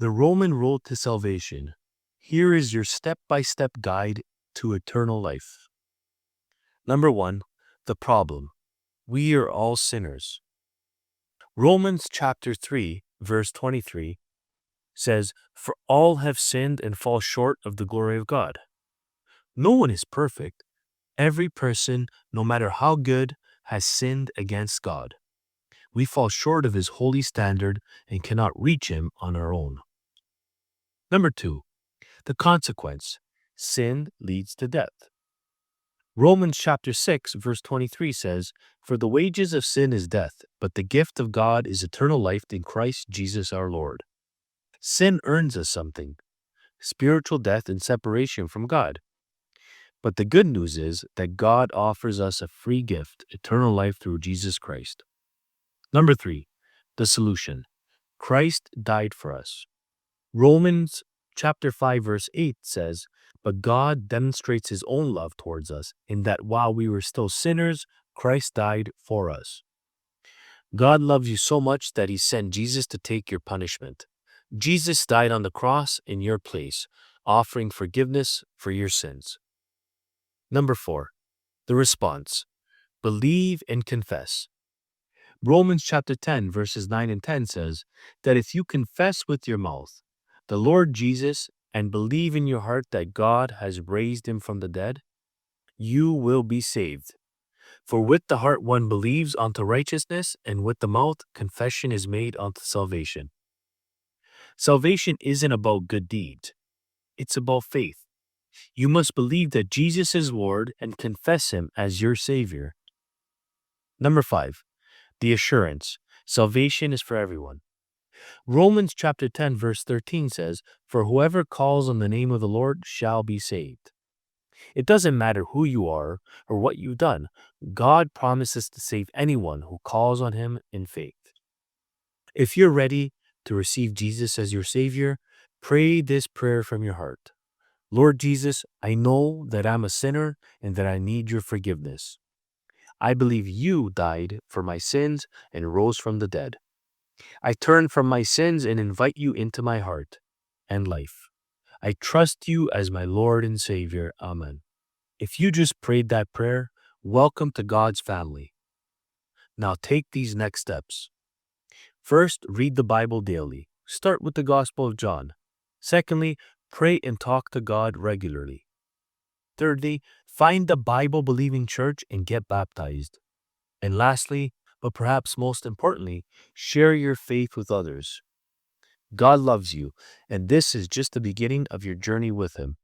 The Roman Road to Salvation. Here is your step-by-step guide to eternal life. Number 1. The problem. We are all sinners. Romans chapter 3, verse 23 says, "For all have sinned and fall short of the glory of God." No one is perfect. Every person, no matter how good, has sinned against God. We fall short of His holy standard and cannot reach Him on our own. Number 2. The consequence. Sin leads to death. Romans chapter 6, verse 23 says, "For the wages of sin is death, but the gift of God is eternal life in Christ Jesus our Lord." Sin earns us something, spiritual death and separation from God. But the good news is that God offers us a free gift, eternal life through Jesus Christ. Number 3, the solution. Christ died for us. Romans chapter 5, verse 8 says, "But God demonstrates His own love towards us in that while we were still sinners, Christ died for us." God loves you so much that He sent Jesus to take your punishment. Jesus died on the cross in your place, offering forgiveness for your sins. Number 4, the response. Believe and confess. Romans chapter 10, verses 9 and 10 says that if you confess with your mouth the Lord Jesus and believe in your heart that God has raised Him from the dead, you will be saved. For with the heart one believes unto righteousness, and with the mouth confession is made unto salvation. Salvation isn't about good deeds. It's about faith. You must believe that Jesus is Lord and confess Him as your Savior. Number 5, the assurance. Salvation is for everyone. Romans chapter 10, verse 13 says, "For whoever calls on the name of the Lord shall be saved." It doesn't matter who you are or what you've done. God promises to save anyone who calls on Him in faith. If you're ready to receive Jesus as your Savior, pray this prayer from your heart. Lord Jesus, I know that I'm a sinner and that I need your forgiveness. I believe you died for my sins and rose from the dead. I turn from my sins and invite you into my heart and life. I trust you as my Lord and Savior. Amen. If you just prayed that prayer, welcome to God's family. Now take these next steps. First, read the Bible daily. Start with the Gospel of John. Secondly, pray and talk to God regularly. Thirdly, find a Bible-believing church and get baptized. And lastly, but perhaps most importantly, share your faith with others. God loves you, and this is just the beginning of your journey with Him.